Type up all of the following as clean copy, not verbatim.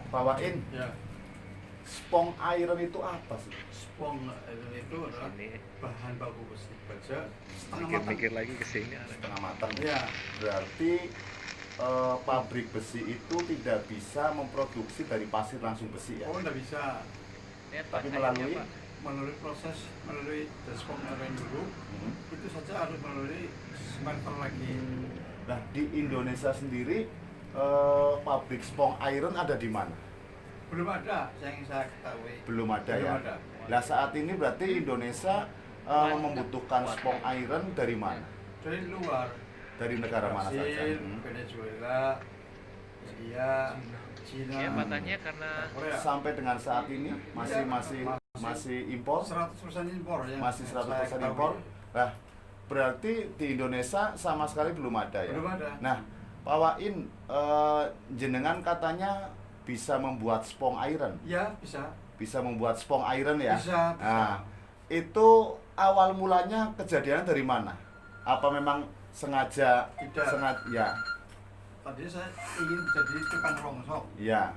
Pak Wain, Ya, spong iron itu apa sih? spong iron itu adalah Sini bahan baku besi baja setengah matang. mikir-mikir lagi ke sini. Setengah matang. Ya, Berarti pabrik besi itu tidak bisa memproduksi dari pasir langsung besi ya? oh nggak bisa Tapi melalui melalui dari spong iron dulu, itu saja harus melalui smelter lagi. Nah, di Indonesia sendiri pabrik spong iron ada di mana? Belum ada yang saya ketahui. Belum ada Belum ya? ada. Nah, saat ini berarti Indonesia membutuhkan spong iron dari mana? Dari luar, Dari negara mana saja? Brasil, Venezuela, India, Cina. Ya katanya karena Korea. Sampai dengan saat ini masih impor? 100% impor ya. Masih Saya 100% ketahui. impor? Nah, berarti di Indonesia sama sekali belum ada ya? Belum ada. Nah, Pak Wain, jenengan katanya bisa membuat spong iron? Ya, bisa. Bisa membuat spong iron ya? Bisa. Nah, itu awal mulanya kejadian dari mana? Apa memang sengaja? Tidak. Ya, Tadi saya ingin jadi tukang rongsok, ya,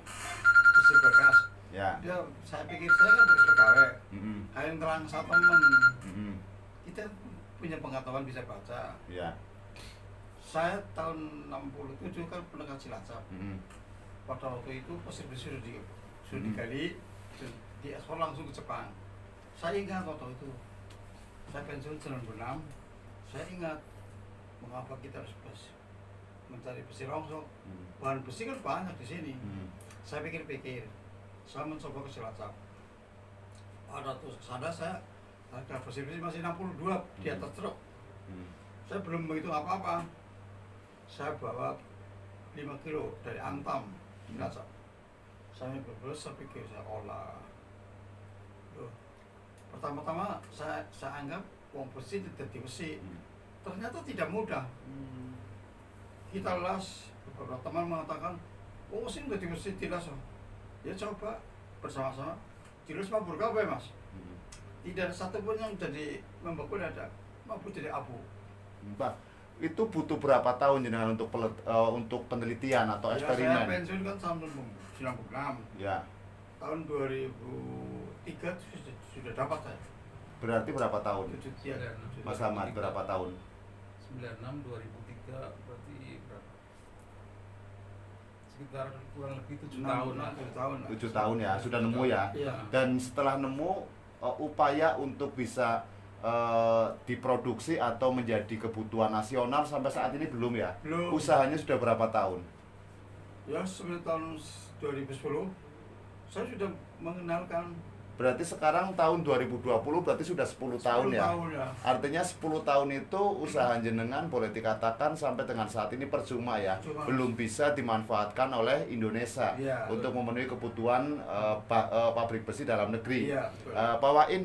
besi bekas. ya. Dia, saya pikir saya kan bekas pegawai. Mm-mm, Yang terang satu teman. mm-mm, Kita punya pengetahuan bisa baca. ya, Saya tahun 67 kan pernah ke Cilacap. mm-mm, Pada waktu itu pasir besi sudah Hmm. digali dan diekspor langsung ke Jepang. Saya ingat waktu itu, saya pensiun 96. Saya ingat mengapa kita harus mencari besi rongsok. mm, Bahan besi kan banyak di sini. mm. Saya pikir-pikir, saya mencoba ke Cilacap. Pada waktu kesana saya harga besi masih 62 di atas truk. Hmm. Saya belum menghitung apa-apa. Saya bawa 5 kilo dari Antam, Cilacap. Saya berbes, saya pikir saya olah. Loh, pertama-tama saya anggap uang besi tidak di besi. Ternyata tidak mudah. Kita las, beberapa teman mengatakan, oh sih nggak di besi tilas. Ya coba bersama-sama. Tilas mabur kabeh mas. Tidak ada satupun yang jadi membeku, ada mampu jadi abu. Pak, itu butuh berapa tahun jenengan untuk penelitian atau Ya, saya eksperimen? pensiun kan tahun 96. Ya, Tahun 2003 sudah dapat saya. berarti berapa tahun? 73. Mas Ahmad, berapa tahun? 96 2003 berarti berapa? Sekitar kurang lebih 7 tahun lah. 7 tahun. 7 tahun ya, sudah nemu ya. Iya. Dan setelah nemu, upaya untuk bisa diproduksi atau menjadi kebutuhan nasional sampai saat ini belum ya? Belum. Usahanya sudah berapa tahun? Ya sebelum tahun 2010 saya sudah mengenalkan. Berarti sekarang tahun 2020 berarti sudah 10 tahun 10 ya? tahun ya. Artinya 10 tahun itu usaha jenengan boleh dikatakan sampai dengan saat ini percuma ya? Percuma. Belum bisa dimanfaatkan oleh Indonesia Iya. untuk memenuhi kebutuhan pabrik besi dalam negeri. Iya, betul. Pak Wain,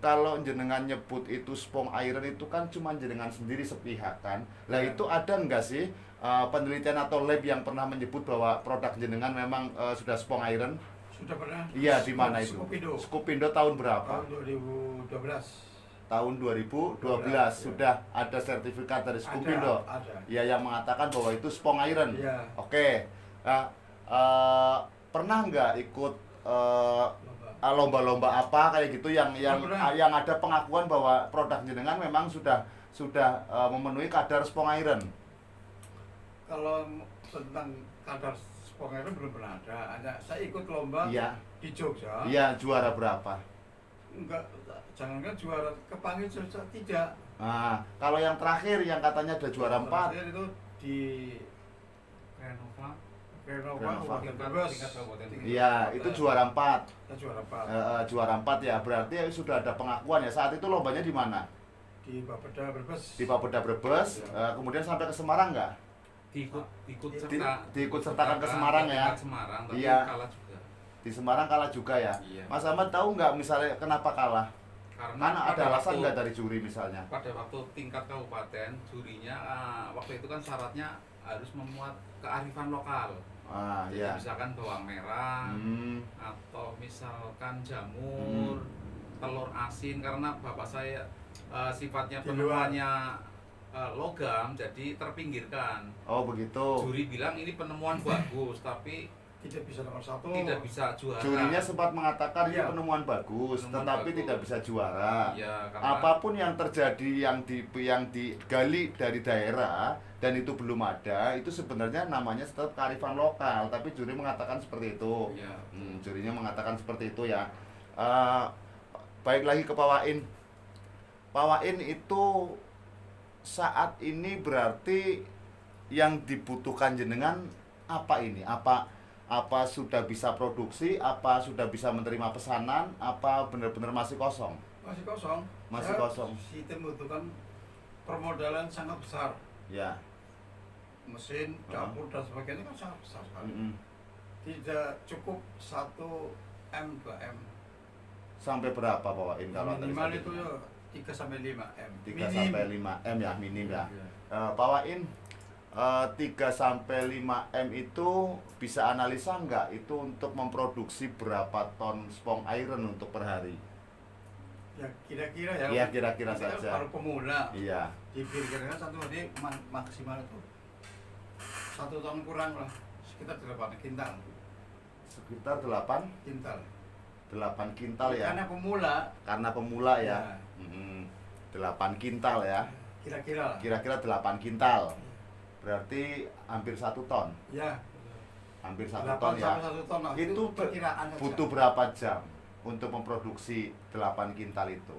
kalau jenengan nyebut itu spong iron itu kan cuma jenengan sendiri sepihak kan? Lah Iya. itu ada nggak sih penelitian atau lab yang pernah menyebut bahwa produk jenengan memang sudah spong iron? Sudah pernah. Iya, di mana itu? Skopindo. Skopindo tahun berapa? Tahun 2012. Tahun 2012 ya. sudah ada sertifikat dari Skopindo. Ada. Ya, yang mengatakan bahwa itu spong iron. Iya. Oke. Nah, pernah nggak ikut lomba-lomba apa kayak gitu yang Pernah. yang ada pengakuan bahwa produk jenengan memang sudah memenuhi kadar spong iron? Kalau tentang kadar spong iron belum pernah ada. Hanya saya ikut lomba Iya. di Jogja. Iya, juara berapa? Enggak, jangankan juara kepanggil Jogja, tidak. Nah, kalau yang terakhir yang katanya ada juara 4. Terakhir itu di Renova Renova, tingkat Brebes. kabupaten. Iya, itu juara 4. Saya juara 4 Juara 4 ya. Berarti sudah ada pengakuan ya. Saat itu lombanya di mana? di Bapeda Brebes. Di Bapeda Brebes. Iya. Kemudian sampai ke Semarang nggak? Diikut diikut sertakan ke Semarang ya? tingkat Semarang, tapi Iya. kalah juga. Di Semarang kalah juga ya. Iya. Mas Ahmad tahu nggak misalnya kenapa kalah? Karena Karena ada pada alasan waktu- nggak dari juri misalnya? pada waktu tingkat kabupaten jurinya waktu itu kan syaratnya harus memuat kearifan lokal. Jadi Iya. misalkan bawang merah Hmm, atau misalkan jamur, telur asin, karena bapak saya sifatnya Di luar. penemuannya logam, jadi terpinggirkan. oh begitu. Juri bilang ini penemuan bagus, tapi tidak bisa nomor satu. tidak bisa juara. Jurinya sempat mengatakan ini Iya. penemuan bagus, Penemuan tetapi bagus. tidak bisa juara. Iya, karena Apapun yang terjadi yang digali dari daerah dan itu belum ada, itu sebenarnya namanya tetap kearifan lokal, tapi juri mengatakan seperti itu. Iya. Jurinya mengatakan seperti itu ya. Eh, Baik lagi ke Pak Wain. Pak Wain itu saat ini berarti yang dibutuhkan jenengan apa ini? Apa sudah bisa produksi? Apa sudah bisa menerima pesanan? Apa benar-benar masih kosong? Masih kosong. Masih Saya kosong. Sistem membutuhkan permodalan sangat besar. Ya. Mesin, dapur dan sebagainya kan sangat besar sekali. Mm-mm. Tidak cukup 1 M 2 M. Sampai berapa Pak Wain kalau tadi Minimal saya itu dengar? ya 3 sampai 5 M. 3 sampai 5 M ya minim ya. Iya. Pak Wain, 3 sampai 5 M itu bisa analisa nggak itu untuk memproduksi berapa ton spong iron untuk per hari? Ya kira-kira ya. Iya, kira-kira Kita kan saja. baru pemula. Iya. Dipikirkan satu hari maksimal itu 1 ton kurang lah, sekitar 8 kintal. Sekitar 8 Kintal. kintal ya. Karena pemula ya. Ya. 8 kintal ya. Kira-kira lah. Kira-kira 8 kintal. Berarti hampir 1 ton. Ya. Hampir 1 8 ton ya. sampai 1 ton lah. Itu perkiraan saja. butuh berapa jam untuk memproduksi 8 kintal itu?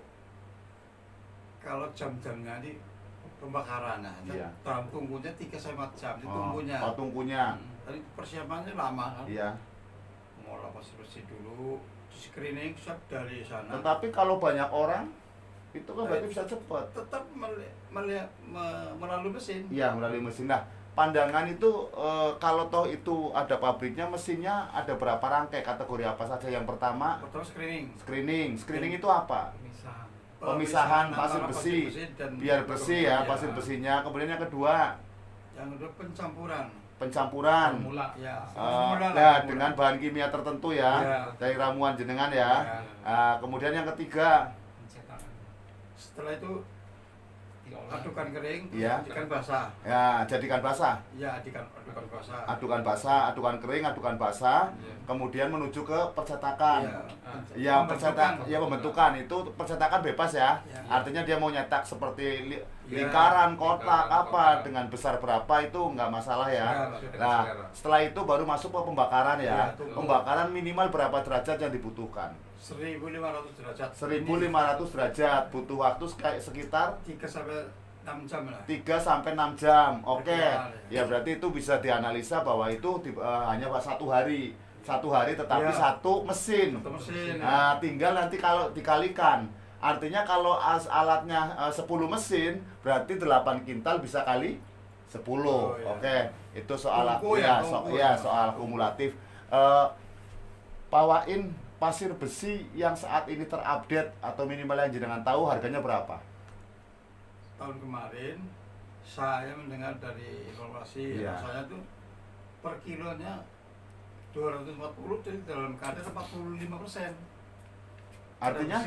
Kalau jam-jamnya di pembakaran nah, Iya. dalam tunggunya 3 sampai 4 jam, itu tunggunya. Oh, tungkunya. Tadi persiapannya lama kan. Iya. Ngolah bersih dulu, di screening siap dari sana. Tetapi kalau banyak orang itu kan berarti bisa cepat. Tetap melalui mesin. Iya, melalui mesin. Nah, pandangan itu kalau toh itu ada pabriknya, mesinnya ada berapa rangkai, kategori apa saja? Yang pertama Pertama screening. screening itu apa? Pemisahan pasir antara besi dan biar bersih ya pasir besinya. Kemudian yang kedua Yang kedua pencampuran. pencampuran. Formula. Ya. Nah, dengan bahan kimia tertentu ya, Ya. dari ramuan jenengan ya. Ya. Kemudian yang ketiga Pencetakan. Setelah itu Diolah. adukan kering, Iya. jadikan basah. ya jadikan basah. Ya, adukan basah. Adukan basah, adukan kering, adukan basah. Iya. Kemudian menuju ke percetakan. Iya. Ya, pembentukan itu percetakan bebas ya. Ya. Artinya dia mau nyetak seperti Ya. lingkaran, kotak, Lingkaran, apa kotak. dengan besar berapa itu nggak masalah ya. Ya. Nah, setelah itu baru masuk ke pembakaran ya. Ya, betul. Pembakaran minimal berapa derajat yang dibutuhkan? 1500 derajat. 1500 derajat, butuh waktu sekitar 3 sampai 6 jam lah. 3 sampai 6 jam. Oke. Berkira, Ya berarti itu bisa dianalisa bahwa itu hanya 1 hari. 1 hari tetapi Ya. 1 mesin. Satu mesin. Nah, tinggal nanti kalau dikalikan. Artinya kalau alatnya 10 mesin, berarti 8 kintal bisa kali 10. Oh, iya. Oke. Itu soal Tungku ya, ya, tungku ya, ya. soal kumulatif. Pak Wain, pasir besi yang saat ini terupdate atau minimal yang jenengan tahu harganya berapa? Tahun kemarin saya mendengar dari informasi Iya. saya tuh per kilonya 240, jadi dalam kadar 45%. Artinya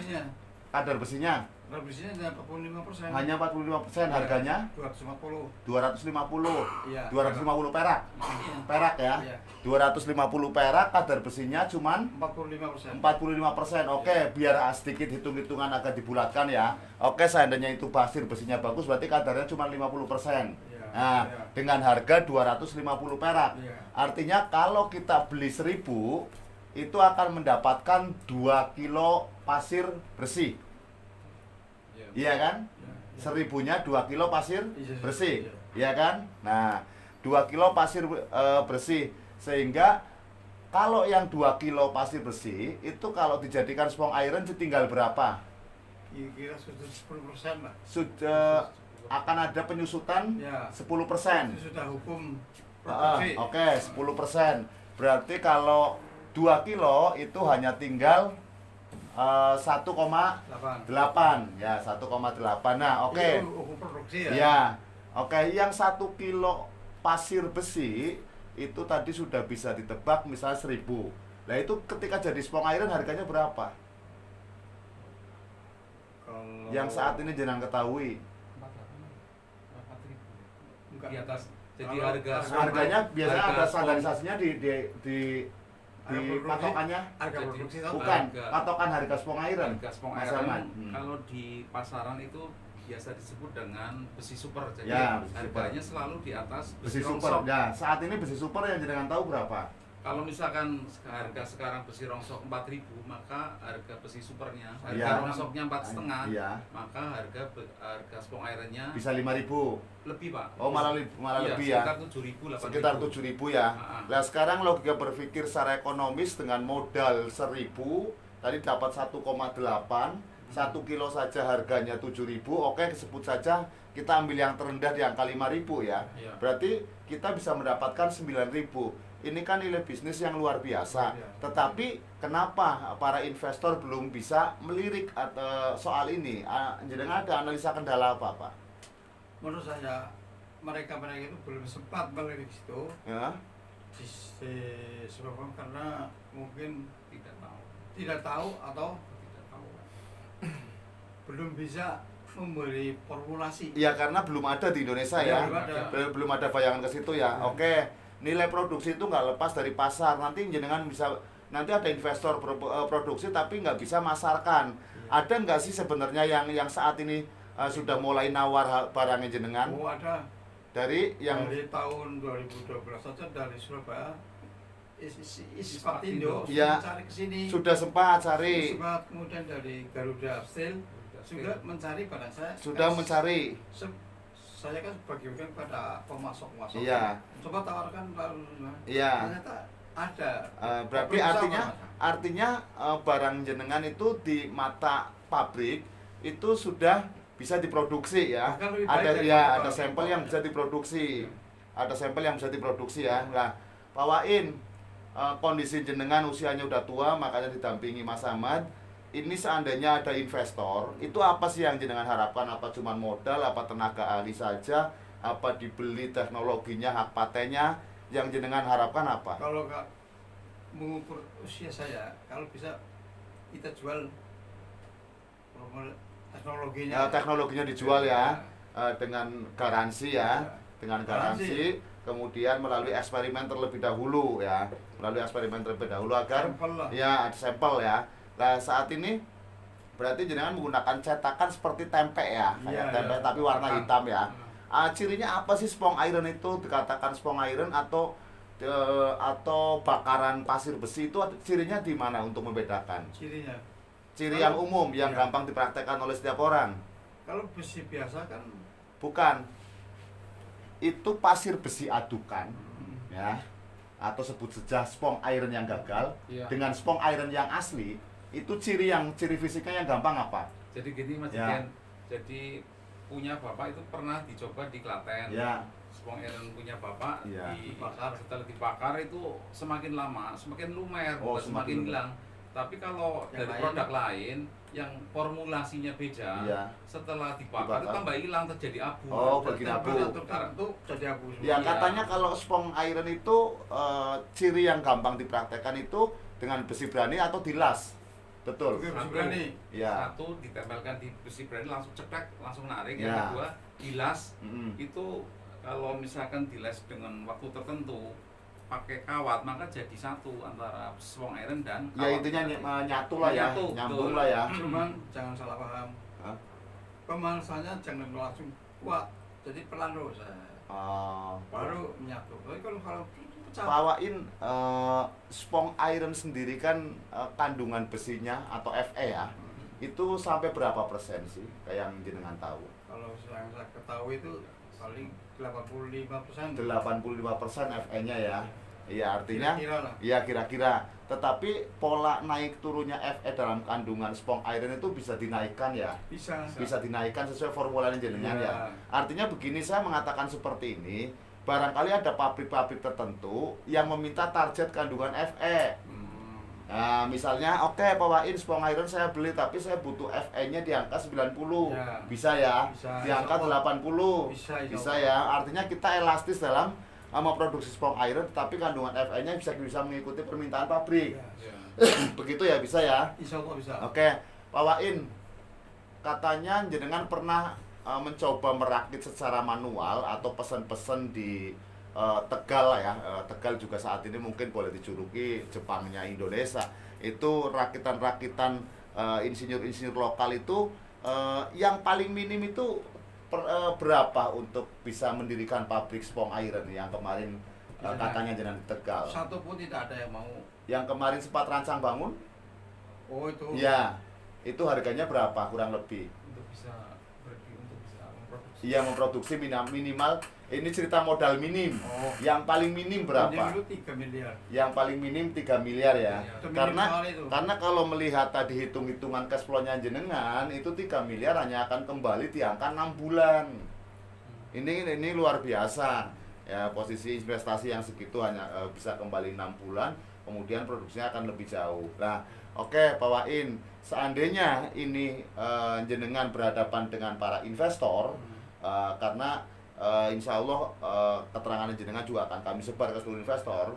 kadar besinya kadar besinya hanya 45%. hanya 45%, harganya 240. 250. Iya. 250 perak. Iya. Perak ya. Iya. 250 perak, kadar besinya cuman 45%. 45%. Oke, biar sedikit hitung-hitungan agak dibulatkan ya. Oke, seandainya itu pasir besinya bagus berarti kadarnya cuma 50%. Iya, Nah, iya. dengan harga 250 perak. Iya. Artinya kalau kita beli 1000 itu akan mendapatkan 2 kilo pasir bersih. Iya. Iya kan? Iya. 1000-nya 2 kilo pasir Iya, bersih. iya. Iya kan? Nah, 2 kilo pasir bersih. Sehingga kalau yang 2 kilo pasir bersih itu kalau dijadikan spong iron tinggal berapa? Kira-kira sudah 10% lah. Sudah akan ada penyusutan Ya. 10%. Itu sudah hukum produksi. Oke, 10%. Berarti kalau 2 kilo itu hanya tinggal 1,8 ya, 1,8. Nah, oke. Itu hukum produksi ya. Ya, oke. Yang 1 kilo pasir besi itu tadi sudah bisa ditebak misalnya 1000. Nah itu ketika jadi spong iron harganya berapa? Kalau Yang saat ini jenang ketahui. 48, 4.000. enggak di atas. Jadi Kalau harga Harganya biasanya harga ada spong- standarisasinya di Harga produksi. patokannya. Harga Jadi, produksi total. Bukan, harga- patokan harga spong iron. harga spong Mas iron Ahmad. kalau di pasaran itu biasa disebut dengan besi super. Jadi Ya, besi super. harganya selalu di atas Besi rongsok. super. Ya, saat ini besi super yang jenengan tahu berapa? Kalau misalkan harga sekarang besi rongsok 4.000, maka harga besi supernya, harga Iya. rongsoknya 4,5, Iya. maka harga spong ironnya Bisa 5.000. lebih, Pak. Oh, malah Iya, lebih ya. sekitar 7.000, 8.000. Sekitar 7.000 ya. Ah. Nah, sekarang logika berpikir secara ekonomis dengan modal 1.000, tadi dapat 1,8, 1 kilo saja harganya 7.000. Oke, sebut saja kita ambil yang terendah di angka 5.000 ya. Iya. Berarti kita bisa mendapatkan 9.000. Ini kan nilai bisnis yang luar biasa. Luar biasa. Tetapi kenapa para investor belum bisa melirik atau soal ini? Jenengan ada analisa kendala apa, Pak? Menurut saya mereka itu belum sempat melirik situ Ya. disebabkan karena mungkin Tidak tahu. tidak tahu atau Tidak tahu. belum bisa memberi formulasi. Ya karena belum ada di Indonesia ya. Belum ada. Belum ada bayangan ke situ ya. Oke, nilai produksi itu nggak lepas dari pasar. Nanti jenengan bisa, nanti ada investor produksi tapi nggak bisa masarkan. Ada nggak sih sebenarnya yang saat ini sudah mulai nawar barangnya jenengan? Oh, ada. Dari yang Dari tahun 2012 saja dari Surabaya Ispartindo Ya. mencari ke sini. sudah sempat cari, Sempat kemudian dari Garuda Steel juga mencari pada saya. sudah mencari. Saya kan bagikan pada pemasok-pemasok. Iya. Coba tawarkan lalu. Iya. Ternyata ada. Berarti artinya barang jenengan itu di mata pabrik itu sudah bisa diproduksi ya. Bahkan lebih baik Ada dari ya, pabrik. ada sampel yang bisa diproduksi. Ada sampel yang bisa diproduksi ya. Nah, Pak Wain, kondisi jenengan usianya udah tua, makanya didampingi Mas Ahmad. Ini seandainya ada investor, itu apa sih yang jenengan harapkan? Apa cuma modal, apa tenaga ahli saja, apa dibeli teknologinya, hak patennya? Yang jenengan harapkan apa? Kalau nggak mengukur usia saya, kalau bisa kita jual teknologinya. Teknologinya dijual ya, dengan garansi ya, dengan garansi, kemudian melalui eksperimen terlebih dahulu ya, melalui eksperimen terlebih dahulu agar Sampel lah. ya ada sampel ya. Nah saat ini berarti jenengan menggunakan cetakan seperti tempe ya, kayak Iya, tempe iya. tapi warna Cetakan. hitam ya. Cirinya apa sih spong iron itu? Dikatakan spong iron atau bakaran pasir besi itu cirinya di mana untuk membedakan? Cirinya. Ciri Kalau- yang umum yang iya. gampang dipraktekkan oleh setiap orang. Kalau besi biasa kan Bukan. Itu pasir besi adukan ya. Atau sebut saja spong iron yang gagal Iya. dengan spong iron yang asli, itu ciri fisiknya yang gampang apa? Jadi gini Mas Ya. Jigen, jadi punya bapak itu pernah dicoba di Klaten. Ya. Spong iron punya bapak Iya. Dibakar. setelah dibakar itu semakin lama semakin lumer, Oh, bukan semakin semakin lumer. hilang. Tapi kalau Yang dari lain? produk lain yang formulasinya beda, Iya. setelah dibakar itu Dibakar. tambah hilang, terjadi abu. Oh, Dan begini abu. temperatur tertentu jadi abu semua. Ya Iya. katanya kalau spong iron itu ciri yang gampang dipraktekkan itu dengan besi berani atau dilas. Betul. Oke, Satu, berani. Ya. satu ditempelkan di besi berani langsung cetek, langsung narik. Ya. Yang kedua dilas. Mm-mm. Itu kalau misalkan dilas dengan waktu tertentu pakai kawat, maka jadi satu antara spong iron dan Ya kawat intinya tadi. nyatu lah ya, Nyatu, nyambung betul. lah ya. Cuman jangan salah paham. Hah? Pemanasannya jangan langsung kuat. Jadi pelan dulu saya. Oh. Baru menyatu. Tapi kalau pecah. Bawain spong iron sendiri kan kandungan besinya atau Fe ya. Itu sampai berapa persen sih kayak yang jenengan tahu? Kalau yang saya ketahui itu paling 85%. 85% Fe-nya ya. Iya artinya Kira-kira lah. iya kira-kira. Tetapi pola naik turunnya Fe dalam kandungan spong iron itu bisa dinaikkan ya. Bisa dinaikkan sesuai formulanya jenengan Iya. ya. Artinya begini, saya mengatakan seperti ini, barangkali ada pabrik-pabrik tertentu yang meminta target kandungan Fe. Nah, misalnya, oke Pak Wain, spong iron saya beli, tapi saya butuh Fe-nya di angka 90. Ya. Bisa ya? Bisa, Di angka insya Allah. 80. Bisa, insya Bisa Allah. ya? Artinya kita elastis dalam memproduksi spong iron, tapi kandungan Fe-nya bisa mengikuti permintaan pabrik. Ya. Begitu ya, bisa ya? Insya Allah bisa. Oke, Pak Wain, katanya jenengan pernah mencoba merakit secara manual atau pesen-pesen di Tegal lah ya. Tegal juga saat ini mungkin boleh dijuluki Jepangnya Indonesia. Itu rakitan-rakitan insinyur-insinyur lokal itu yang paling minim itu berapa untuk bisa mendirikan pabrik Spong Iron yang kemarin katanya jenengan di Tegal. Satu pun tidak ada yang mau. Yang kemarin sempat rancang bangun? Oh itu. Iya. Itu harganya berapa kurang lebih? Untuk bisa memproduksi. Iya, memproduksi minimal. Ini cerita modal minim. Oh. Yang paling minim berapa? Dulu 3 miliar. Yang paling minim 3 miliar ya. Itu minim Karena sekali itu. karena kalau melihat tadi hitung-hitungan cash flow-nya jenengan itu 3 miliar hanya akan kembali di angka 6 bulan. Ini luar biasa. Ya, posisi investasi yang segitu hanya bisa kembali 6 bulan, kemudian produksinya akan lebih jauh. Nah, oke Pak Wain, seandainya ini jenengan berhadapan dengan para investor, karena insya Allah keterangan jenengan juga akan kami sebar ke seluruh investor.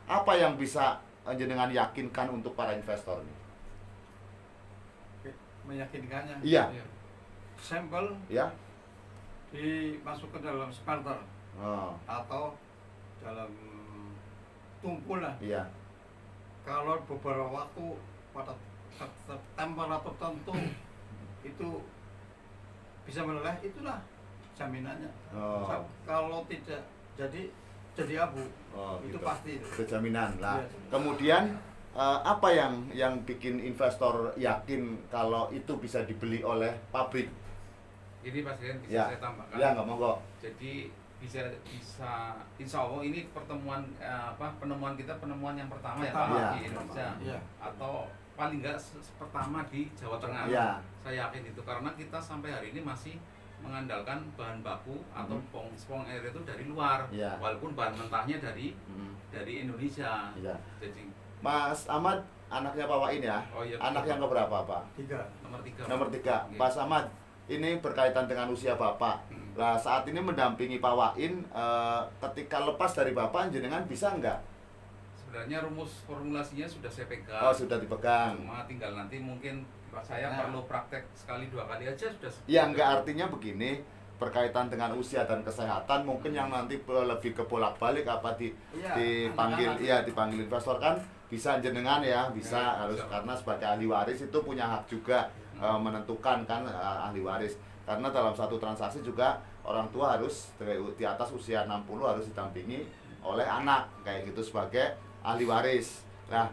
Apa yang bisa jenengan yakinkan untuk para investor ini? Meyakinkannya. Iya, Sampel ya. dimasukkan dalam smelter Oh, atau dalam tungku lah. iya. Kalau beberapa waktu pada temperatur tertentu itu bisa meleleh, itulah jaminannya. Oh. Kalau tidak jadi abu, Oh, itu gitu. pasti itu. Itu jaminan lah. Iya. Kemudian apa yang bikin investor yakin kalau itu bisa dibeli oleh pabrik? Jadi Pak Sekjen bisa Ya, saya tambahkan. ya nggak monggo. Jadi bisa insya Allah ini penemuan kita penemuan yang pertama ya Pak Iya. di Indonesia Iya. atau paling enggak pertama di Jawa Tengah. Iya. Saya yakin itu karena kita sampai hari ini masih mengandalkan bahan baku atau spong air itu dari luar, Iya. walaupun bahan mentahnya dari Hmm, Indonesia. iya. Jadi Mas Ahmad, anaknya Pak Wain ya? Oh iya, Anak betul. yang keberapa Pak? 3. nomor 3. Nomor 3. Oke. Mas Ahmad, ini berkaitan dengan usia Bapak. Nah, saat ini mendampingi Pak Wain, ketika lepas dari Bapak, jenengan bisa nggak? Sebenarnya rumus formulasinya sudah saya pegang. Oh, sudah dipegang. Cuma tinggal nanti mungkin saya Nah. perlu praktek sekali 2 kali aja sudah. Ya, nggak artinya begini, berkaitan dengan usia dan kesehatan, mungkin yang nanti lebih ke bolak-balik apa Iya, dipanggil, anak-anak. iya dipanggil investor kan bisa jenengan ya, bisa Ya, harus bisa. karena sebagai ahli waris itu punya hak juga menentukan kan ahli waris. Karena dalam satu transaksi juga orang tua harus di atas usia 60 harus didampingi oleh anak kayak gitu sebagai ahli waris. Nah,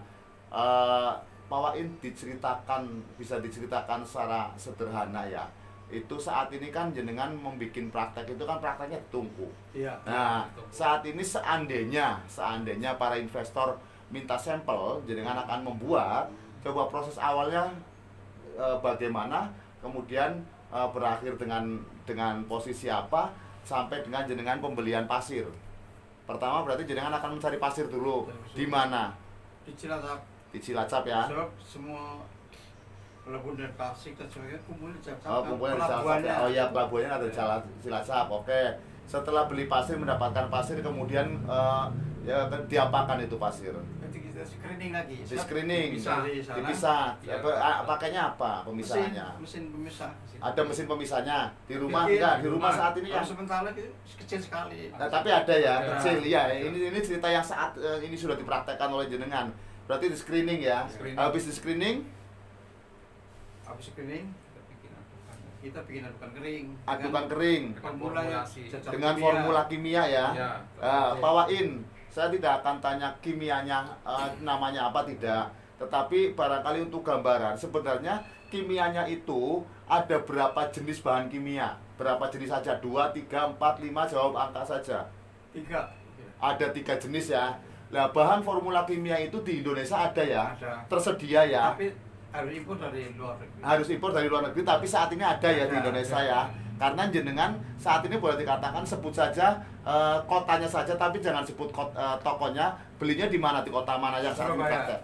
Pak Wain bisa diceritakan secara sederhana ya. Itu saat ini kan jenengan membuat praktek itu kan prakteknya ditungku. Iya. Nah, saat ini seandainya para investor minta sampel, jenengan akan membuat, coba proses awalnya bagaimana, kemudian berakhir dengan posisi apa, sampai dengan jenengan pembelian pasir. Pertama berarti jenengan akan mencari pasir dulu. Di mana? Di Cilacap. Di Cilacap ya. Sebab semua pelabuhan dan Tasik dan sebagainya kumpul di Cilacap. Oh, kumpulnya di Cilacap ya. Oh iya, pelabuhannya ada di Cilacap. Oke. Setelah beli pasir, mendapatkan pasir, kemudian ya diapakan itu pasir? Nanti kita screening lagi. Di screening, Dipisah. dipisah. Iya. Pakainya apa pemisahannya? Mesin pemisah. Ada mesin pemisahnya di rumah Kecil. enggak? Di rumah saat ini ya. Kalau sebentar lagi kecil sekali. Nah, tapi ada ya, Ada. kecil ya. Ini cerita yang saat ini sudah dipraktekkan oleh jenengan. Berarti di screening ya. Screening. Habis di screening, Habis screening Kita bikin adukan. kita bikin adukan kering. adukan kering Formula yang Formulasi. cocok dengan kimia. formula kimia ya. Ya, Pak Wain, saya tidak akan tanya kimianya namanya apa tidak, tetapi barangkali untuk gambaran sebenarnya kimianya itu ada berapa jenis bahan kimia? Berapa jenis saja? 2, 3, 4, 5, jawab angka saja. 3. Ada 3 jenis ya. Nah, bahan formula kimia itu di Indonesia ada ya? Ada. Tersedia ya? Tapi harus impor dari luar negeri. Harus impor dari luar negeri, tapi saat ini ada ya di Ada, Indonesia ada. ya. Karena jenengan saat ini boleh dikatakan sebut saja kotanya saja, tapi jangan sebut tokonya. Belinya di mana, di kota mana yang saat ini Surabaya. praktek?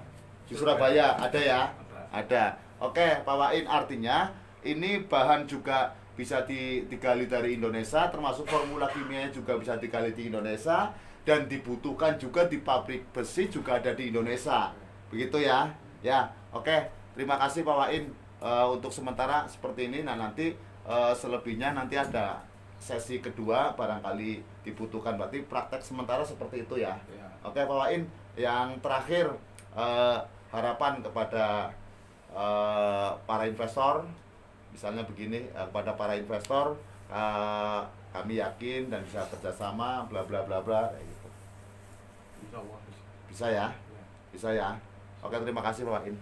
Di Surabaya ada ya? Ada. Ada. Oke, Pak Wain, artinya ini bahan juga bisa digali dari Indonesia, termasuk formula kimianya juga bisa digali di Indonesia, dan dibutuhkan juga di pabrik besi juga ada di Indonesia. Begitu ya? Ya, oke. Terima kasih Pak Wain untuk sementara seperti ini. Nah, nanti selebihnya nanti ada sesi kedua barangkali dibutuhkan. Berarti praktek sementara seperti itu ya. Ya. Oke Pak Wain, yang terakhir harapan kepada para investor, misalnya begini, kepada para investor, kami yakin dan bisa kerjasama bla bla bla bla kayak gitu. Insya Allah bisa. Bisa ya? Ya. Bisa ya? Oke, terima kasih Pak Wain.